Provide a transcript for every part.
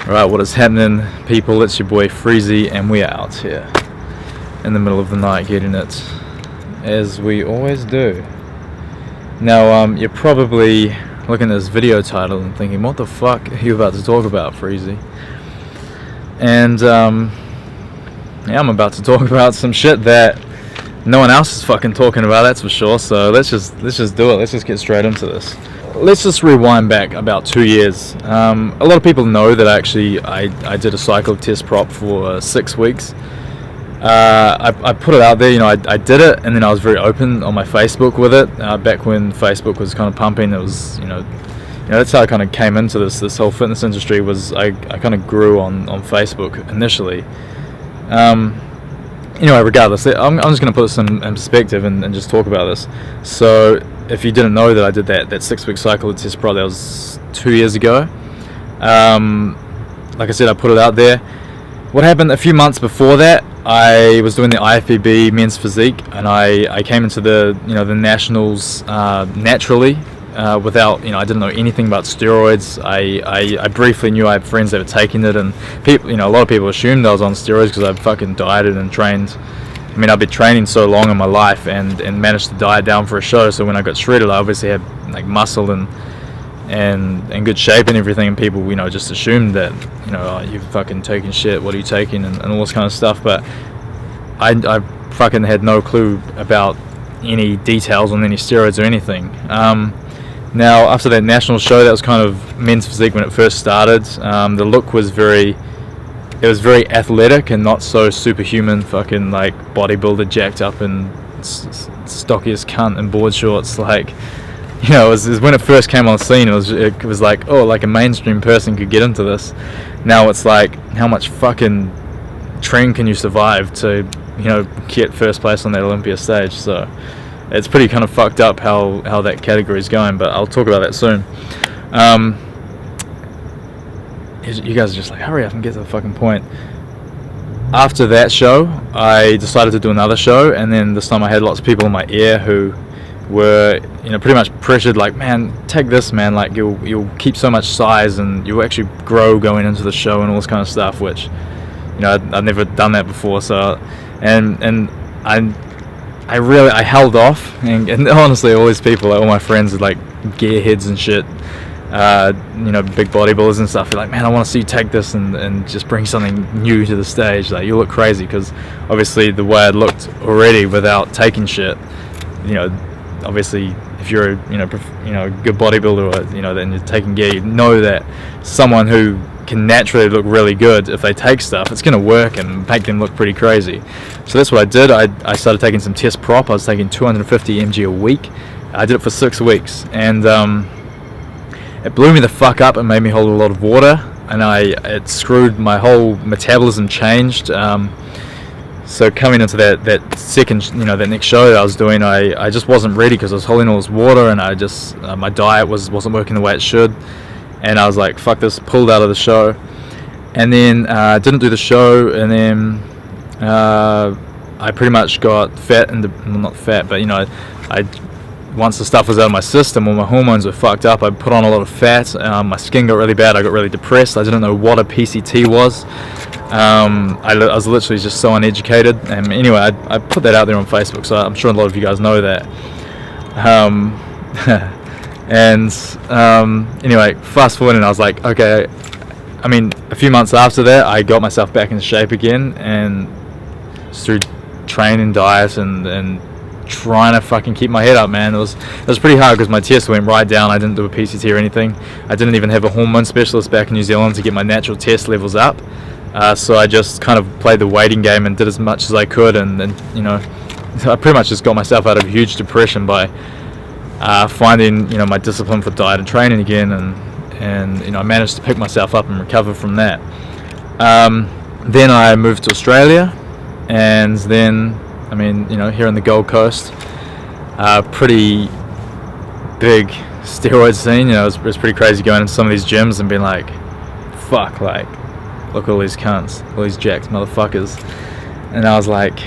Alright, what is happening, people? It's your boy Freezy, and we're out here in the middle of the night getting it, as we always do. Now, you're probably looking at this video title and thinking, what the fuck are you about to talk about, Freezy? And, yeah, I'm about to talk about some shit that no one else is fucking talking about, that's for sure. So let's just do it. Let's just get straight into this. Let's just rewind back about 2 years. A lot of people know that I did a cycle test prop for 6 weeks. I put it out there, you know, I did it, and then I was very open on my Facebook with it. Back when Facebook was kind of pumping, it was, you know, that's how I kind of came into this whole fitness industry. Was I kind of grew on Facebook initially. Anyway, regardless, I'm just going to put this in perspective and just talk about this. So, if you didn't know that I did that 6 week cycle test prop, that was 2 years ago. Like I said, I put it out there. What happened a few months before that, I was doing the IFBB men's physique, and I came into the nationals naturally, without, I didn't know anything about steroids. I briefly knew I had friends that were taking it, and people, a lot of people assumed I was on steroids because I fucking dieted and trained. I mean, I've been training so long in my life and managed to diet down for a show, so when I got shredded, I obviously had like muscle and good shape and everything, and people, just assumed that, oh, you're fucking taking shit, what are you taking, and all this kind of stuff. But I fucking had no clue about any details on any steroids or anything. Now, after that national show, that was kind of men's physique when it first started. The look was very athletic and not so superhuman, fucking like bodybuilder jacked up and stocky as cunt and board shorts. Like, it was when it first came on the scene, it was like, oh, like a mainstream person could get into this. Now it's like, how much fucking training can you survive to, get first place on that Olympia stage? So it's pretty kind of fucked up how that category is going, but I'll talk about that soon. You guys are just like, hurry up and get to the fucking point. After that show, I decided to do another show, and then this time I had lots of people in my ear who were, pretty much pressured, like, man, take this, man, like, you'll keep so much size and you'll actually grow going into the show and all this kind of stuff, which, I'd never done that before. So, and I held off, and honestly, all these people, like, all my friends are like gearheads and shit, big bodybuilders and stuff. They're like, man, I want to see you take this and just bring something new to the stage. Like, you look crazy, because obviously the way I looked already without taking shit, obviously if you're a good bodybuilder, or then you're taking gear, you know that someone who can naturally look really good, if they take stuff, it's going to work and make them look pretty crazy. So that's what I did. I started taking some test prop. I was taking 250 mg a week. I did it for 6 weeks, and it blew me the fuck up and made me hold a lot of water, and it screwed my whole metabolism, changed. So coming into that second, that next show that I was doing, I just wasn't ready, because I was holding all this water, and I just my diet wasn't working the way it should. And I was like, fuck this, pulled out of the show. And then didn't do the show, and then I pretty much got fat, not fat, but once the stuff was out of my system, all my hormones were fucked up, I put on a lot of fat, my skin got really bad, I got really depressed, I didn't know what a PCT was. I was literally just so uneducated, and anyway, I put that out there on Facebook, so I'm sure a lot of you guys know that. And anyway, fast forward, and I was like, okay, I mean, a few months after that, I got myself back in shape again, and through training, diet, and trying to fucking keep my head up, man. It was pretty hard, because my test went right down. I didn't do a PCT or anything. I didn't even have a hormone specialist back in New Zealand to get my natural test levels up. So I just kind of played the waiting game and did as much as I could, and I pretty much just got myself out of a huge depression by finding my discipline for diet and training again, and I managed to pick myself up and recover from that. Then I moved to Australia, and then here in the Gold Coast, pretty big steroid scene. It was pretty crazy going into some of these gyms and being like, fuck, like, look at all these cunts, all these jacked motherfuckers. And I was like,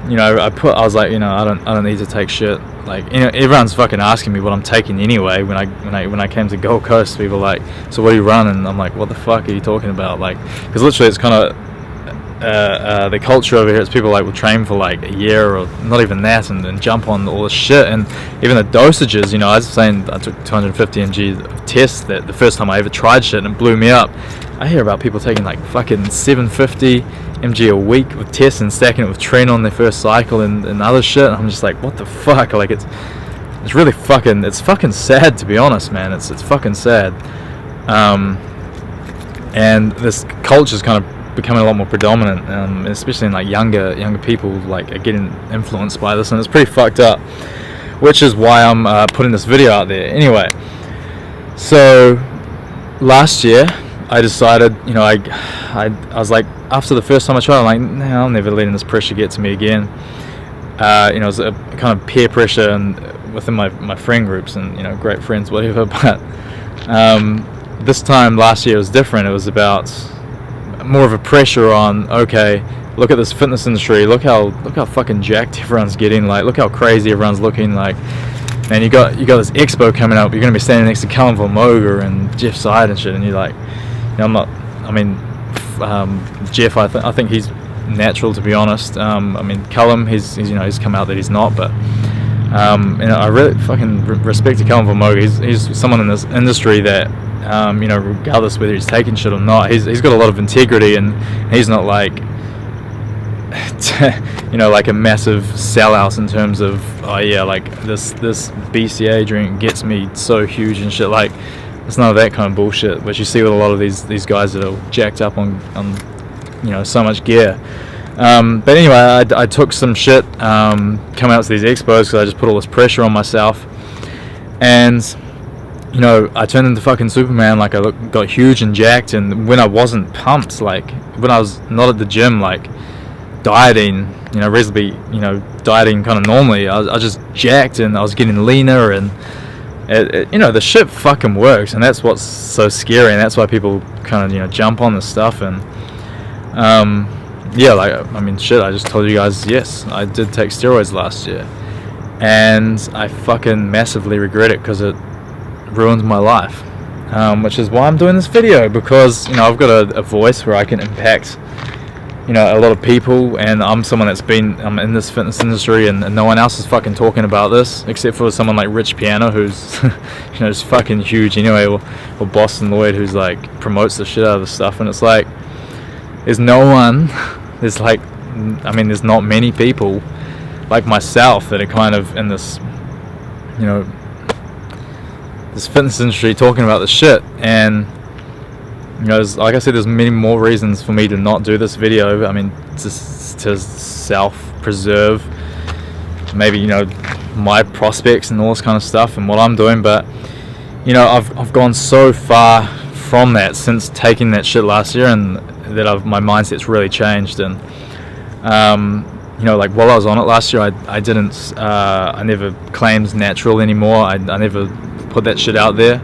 I was like, I don't need to take shit. Like, everyone's fucking asking me what I'm taking anyway. When I came to Gold Coast, people were like, so what do you run? And I'm like, what the fuck are you talking about? Like, because literally it's kind of the culture over here. It's people like will train for like a year or not even that, and jump on all this shit. And even the dosages, I was saying I took 250 mg of test that the first time I ever tried shit, and it blew me up. I hear about people taking like fucking 750 mg a week with tests and stacking it with Tren on their first cycle and other shit. And I'm just like, what the fuck? Like, it's really fucking, it's fucking sad, to be honest, man. It's fucking sad. And this culture's kind of becoming a lot more predominant, especially in like younger people, like, are getting influenced by this, and it's pretty fucked up, which is why I'm putting this video out there. Anyway, so last year I decided, I was like, after the first time I tried, I'm like, nah, I'm never letting this pressure get to me again. It was a kind of peer pressure and within my friend groups and, great friends, whatever. But this time last year was different. It was about more of a pressure on, okay, look at this fitness industry, look how fucking jacked everyone's getting, like, look how crazy everyone's looking, like, and you got this expo coming up, you're going to be standing next to Callum Vermoga and Jeff Side and shit, and you're like, Jeff, I think he's natural, to be honest. Callum, he's come out that he's not, but I really fucking respect Callum Vermoga. He's someone in this industry that, regardless whether he's taking shit or not, he's got a lot of integrity, and he's not like, like a massive sellout in terms of, oh yeah, like this BCA drink gets me so huge and shit. Like, it's none of that kind of bullshit, which you see with a lot of these guys that are jacked up on so much gear. But anyway, I took some shit coming out to these expos because I just put all this pressure on myself, and I turned into fucking Superman. Like, I got huge and jacked, and when I wasn't pumped, like when I was not at the gym, like dieting, reasonably, dieting kind of normally, I was just jacked, and I was getting leaner, and the shit fucking works, and that's what's so scary, and that's why people kind of jump on this stuff. And shit, I just told you guys, yes, I did take steroids last year, and I fucking massively regret it because it ruined my life, which is why I'm doing this video, because I've got a voice where I can impact a lot of people, and I'm someone that's I'm in this fitness industry, and no one else is fucking talking about this except for someone like Rich Piano, who's just fucking huge anyway, or Boston Lloyd, who's like promotes the shit out of this stuff. And it's like, there's not many people like myself that are kind of in this this fitness industry talking about this shit. And like I said, there's many more reasons for me to not do this video. To self-preserve, maybe my prospects and all this kind of stuff and what I'm doing. But I've gone so far from that since taking that shit last year, and that my mindset's really changed. And like while I was on it last year, I never claimed natural anymore. I never put that shit out there.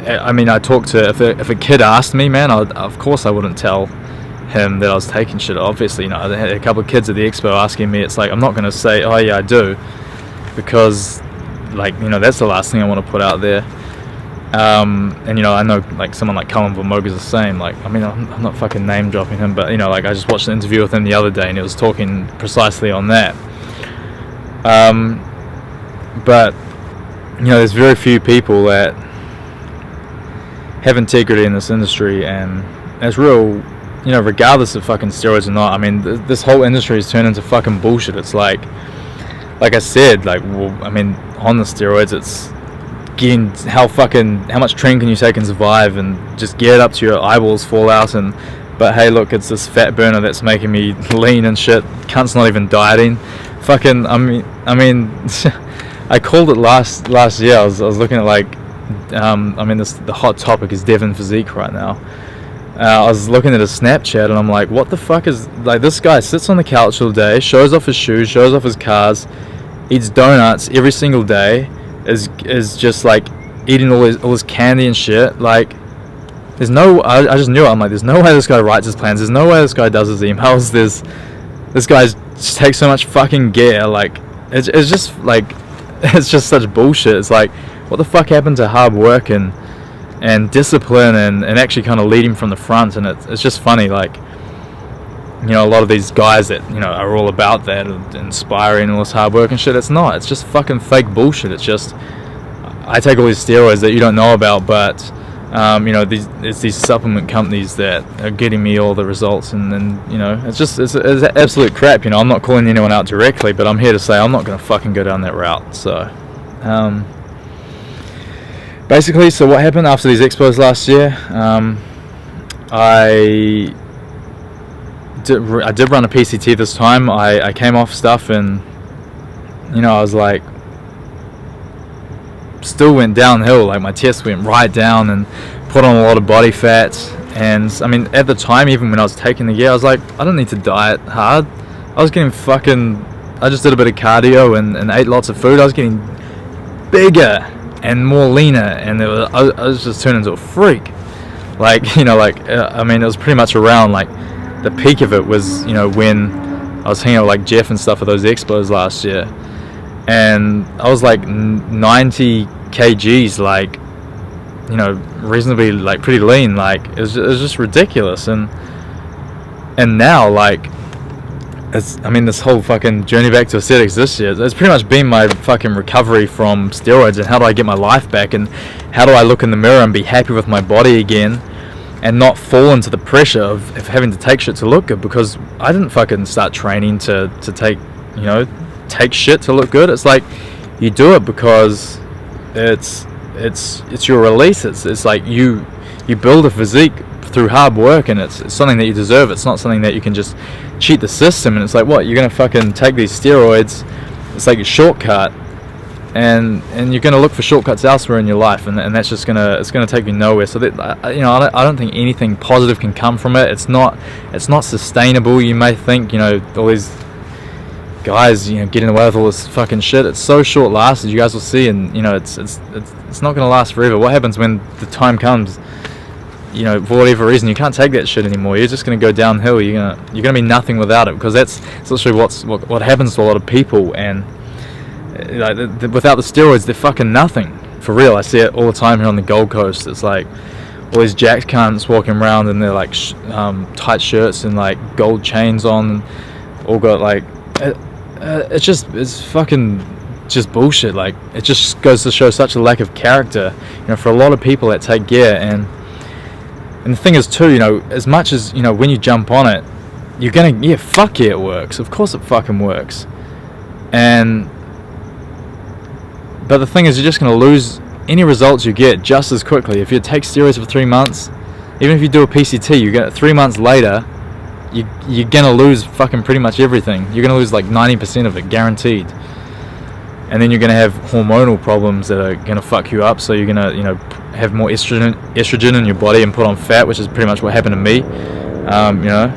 I talked to, if a kid asked me, man, of course I wouldn't tell him that I was taking shit. Obviously, I had a couple of kids at the expo asking me. It's like, I'm not going to say, oh yeah, I do, because like, that's the last thing I want to put out there. And I know like someone like Callum Vermoga's the same. Like, I'm not fucking name dropping him, but like I just watched an interview with him the other day, and he was talking precisely on that. But there's very few people that have integrity in this industry, and it's real, regardless of fucking steroids or not. This whole industry has turned into fucking bullshit. It's like I said, like, on the steroids, it's getting how much Tren can you take and survive, and just get up to your eyeballs fall out, but hey, look, it's this fat burner that's making me lean and shit. Cunt's not even dieting. Fucking, I called it last year. I was looking at like, the hot topic is Devon Physique right now. I was looking at his Snapchat, and I'm like, what the fuck is, like, this guy sits on the couch all day, shows off his shoes, shows off his cars, eats donuts every single day, is just like eating all his candy and shit. Like, I just knew it. I'm like, there's no way this guy writes his plans, there's no way this guy does his emails, this guy just takes so much fucking gear. Like, it's just like, it's just such bullshit. It's like, what the fuck happened to hard work and discipline and actually kind of leading from the front? And it's just funny, like, you know, a lot of these guys that, you know, are all about that and inspiring and all this hard work and shit. It's not. It's just fucking fake bullshit. It's just, I take all these steroids that you don't know about, but you know, it's these supplement companies that are getting me all the results, and you know, it's absolute crap. You know, I'm not calling anyone out directly, but I'm here to say I'm not going to fucking go down that route. So basically, so what happened after these expos last year, I did run a PCT this time. I came off stuff, and you know, I was like, still went downhill. Like, my test went right down and put on a lot of body fat. And I mean, at the time, even when I was taking the gear, I was like, I don't need to diet hard. I was getting I just did a bit of cardio and ate lots of food. I was getting bigger and more leaner, and I was just turning into a freak. Like, you know, like, I mean, it was pretty much around, like, the peak of it was, you know, when I was hanging out with like Jeff and stuff at those expos last year, and I was like 90 kgs, like, you know, reasonably, like, pretty lean. Like, it was just ridiculous. And now, like, I mean, this whole fucking journey back to aesthetics this year, it's pretty much been my fucking recovery from steroids, and how do I get my life back, and how do I look in the mirror and be happy with my body again, and not fall into the pressure of having to take shit to look good. Because I didn't fucking start training to take, you know, take shit to look good. It's like, you do it because it's your release. It's like you build a physique through hard work, and it's something that you deserve. It's not something that you can just cheat the system. And it's like, what, you're gonna fucking take these steroids? It's like a shortcut, and you're gonna look for shortcuts elsewhere in your life, and that's just gonna take you nowhere. So that, you know, I don't think anything positive can come from it. It's not sustainable. You may think, you know, all these guys, you know, getting away with all this fucking shit, it's so short lasting. You guys will see, and you know, it's not gonna last forever. What happens when the time comes, you know, for whatever reason you can't take that shit anymore? You're just gonna go downhill. You're gonna be nothing without it, because that's literally what happens to a lot of people. And like, without the steroids, they're fucking nothing, for real. I see it all the time here on the Gold Coast. It's like all these jacked cunts walking around, and they're like tight shirts and like gold chains on, all got like, it's fucking just bullshit. Like, it just goes to show such a lack of character, you know, for a lot of people that take gear. And the thing is too, you know, as much as, you know, when you jump on it, you're gonna, yeah, fuck yeah, it works. Of course it fucking works. But the thing is, you're just gonna lose any results you get just as quickly. If you take steroids for 3 months, even if you do a PCT, you get 3 months later, you're gonna lose fucking pretty much everything. You're gonna lose like 90% of it, guaranteed. And then you're gonna have hormonal problems that are gonna fuck you up. So you're gonna, you know, have more estrogen in your body and put on fat, which is pretty much what happened to me. You know,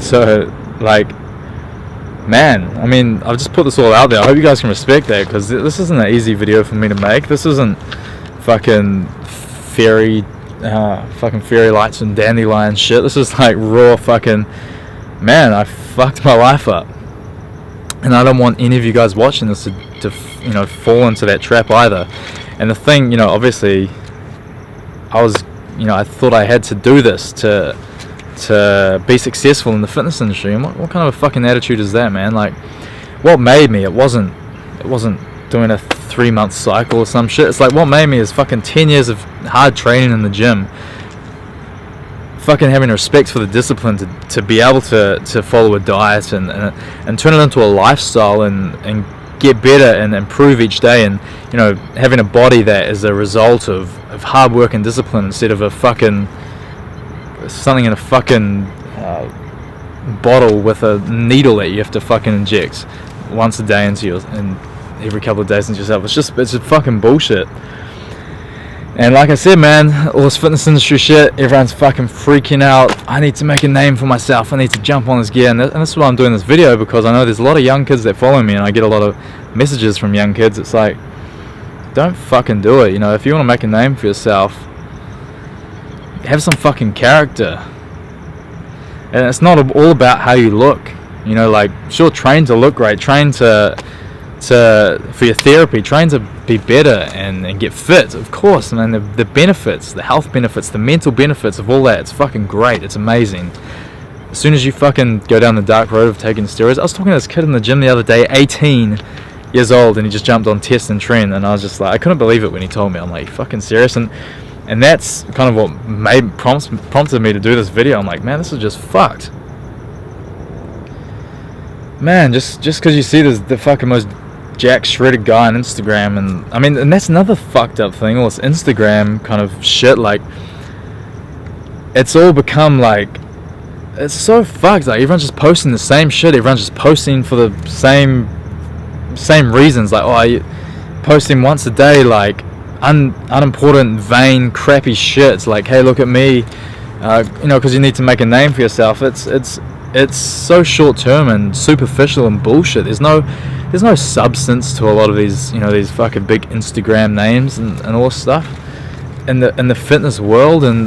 so like, man, I mean, I've just put this all out there. I hope you guys can respect that, because this isn't an easy video for me to make. This isn't fucking fairy lights and dandelion shit. This is like raw fucking, man, I fucked my life up. And I don't want any of you guys watching this to you know, fall into that trap either. And the thing, you know, obviously, I thought I had to do this to be successful in the fitness industry. And what kind of a fucking attitude is that, man? Like, what made me? It wasn't doing a 3-month cycle or some shit. It's like, what made me is fucking 10 years of hard training in the gym, fucking having respect for the discipline to be able to follow a diet and turn it into a lifestyle and get better and improve each day, and, you know, having a body that is a result of hard work and discipline, instead of a fucking something in a fucking bottle with a needle that you have to fucking inject once a day into your, and every couple of days into yourself. It's just fucking bullshit. And like I said, man, all this fitness industry shit, everyone's fucking freaking out. I need to make a name for myself. I need to jump on this gear. And that's why I'm doing this video, because I know there's a lot of young kids that follow me, and I get a lot of messages from young kids. It's like, don't fucking do it. You know, if you want to make a name for yourself, have some fucking character. And it's not all about how you look. You know, like, sure, train to look great, train for your therapy, train to be better and get fit, of course. Man, the benefits, the health benefits, the mental benefits of all that, it's fucking great, it's amazing. As soon as you fucking go down the dark road of taking steroids, I was talking to this kid in the gym the other day, 18 years old, and he just jumped on test and trend, and I was just like, I couldn't believe it when he told me. I'm like, you fucking serious? And that's kind of what prompted me to do this video. I'm like, man, this is just fucked. Man, just because you see the fucking most jack shredded guy on Instagram, and I mean, and that's another fucked up thing, all this Instagram kind of shit, like, it's all become like, it's so fucked, like, everyone's just posting the same shit, everyone's just posting for the same reasons, like, oh, you posting once a day, like, unimportant, vain, crappy shit. It's like, hey, look at me, you know, because you need to make a name for yourself. It's so short term and superficial and bullshit. There's no substance to a lot of these, you know, these fucking big Instagram names and all this stuff. In the fitness world, and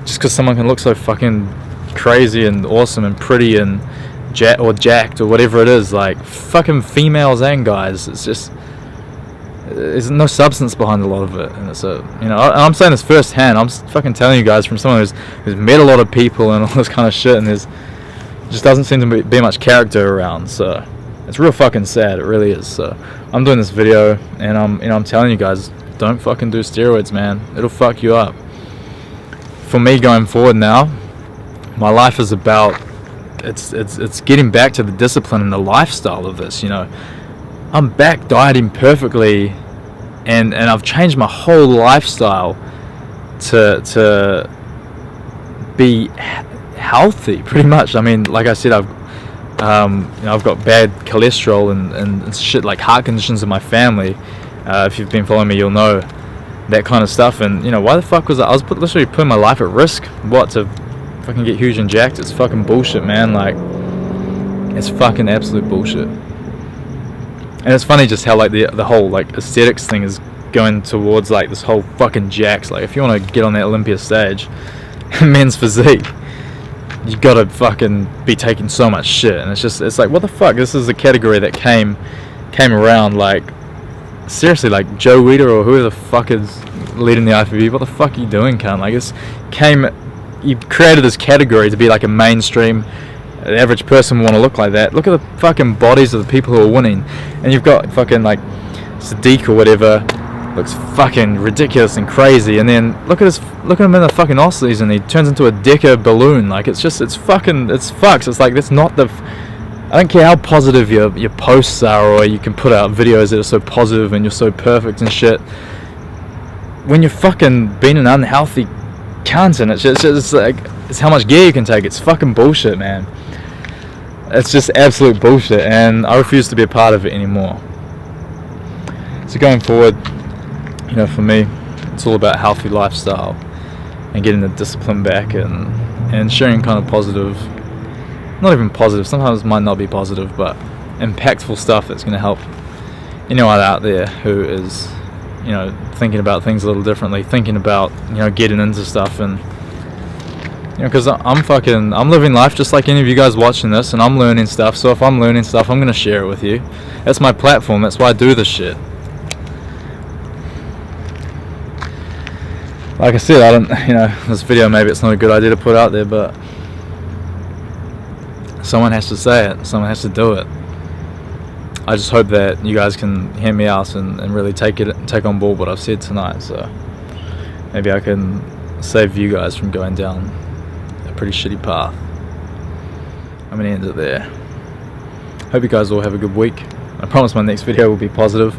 just because someone can look so fucking crazy and awesome and pretty and jacked or whatever it is, like, fucking females and guys, it's just, there's no substance behind a lot of it. And it's you know, I'm saying this firsthand. I'm fucking telling you guys from someone who's met a lot of people and all this kind of shit, and there's just doesn't seem to be much character around. So it's real fucking sad. It really is. So I'm doing this video, and I'm telling you guys, don't fucking do steroids, man. It'll fuck you up. For me going forward now, my life is about it's getting back to the discipline and the lifestyle of this. You know, I'm back dieting perfectly, and I've changed my whole lifestyle to be healthy, pretty much. I mean, like I said, I've you know, I've got bad cholesterol and shit, like heart conditions in my family. If you've been following me, you'll know that kind of stuff. And you know, why the fuck was I was literally putting my life at risk? What, to fucking get huge and jacked? It's fucking bullshit, man. Like, it's fucking absolute bullshit. And it's funny just how, like, the whole, like, aesthetics thing is going towards, like, this whole fucking jacks. Like, if you want to get on that Olympia stage, men's physique, you gotta fucking be taking so much shit. And it's like, what the fuck? This is a category that came around, like, seriously, like, Joe Weider or whoever the fuck is leading the IFBB, what the fuck are you doing, cunt? Like, you created this category to be, like, a mainstream. The average person will want to look like that. Look at the fucking bodies of the people who are winning, and you've got fucking, like, Sadiq or whatever, looks fucking ridiculous and crazy, and then look at him in the fucking Osleys, and he turns into a Decker balloon. Like, it's fucks. It's like, that's not I don't care how positive your posts are, or you can put out videos that are so positive and you're so perfect and shit. When you're fucking being an unhealthy cunt, and it's like, it's how much gear you can take. It's fucking bullshit, man. It's just absolute bullshit, and I refuse to be a part of it anymore. So going forward, you know, for me, it's all about healthy lifestyle and getting the discipline back, and sharing kind of positive, not even positive, sometimes it might not be positive, but impactful stuff that's going to help anyone out there who is, you know, thinking about things a little differently, thinking about, you know, getting into stuff. And you know, because I'm living life just like any of you guys watching this, and I'm learning stuff. So if I'm learning stuff, I'm going to share it with you. That's my platform. That's why I do this shit. Like I said, I don't, you know, this video, maybe it's not a good idea to put out there, but someone has to say it. Someone has to do it. I just hope that you guys can hear me out and really take on board what I've said tonight. So maybe I can save you guys from going down a pretty shitty path. I'm gonna end it there. Hope you guys all have a good week. I promise my next video will be positive.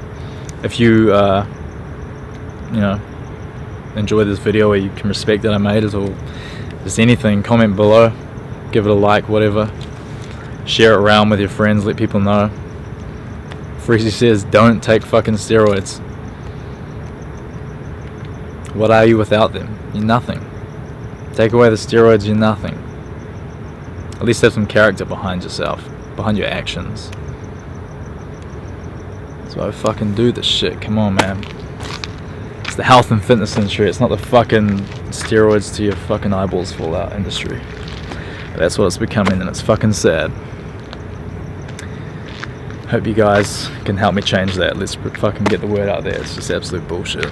If you you know, enjoy this video, or you can respect that I made it, or just anything, comment below, give it a like, whatever. Share it around with your friends, let people know. Freezy says, don't take fucking steroids. What are you without them? You're nothing. Take away the steroids, you're nothing. At least have some character behind yourself, behind your actions. So I fucking do this shit. Come on, man. It's the health and fitness industry. It's not the fucking steroids to your fucking eyeballs fall out industry. That's what it's becoming, and it's fucking sad. Hope you guys can help me change that. Let's fucking get the word out there. It's just absolute bullshit.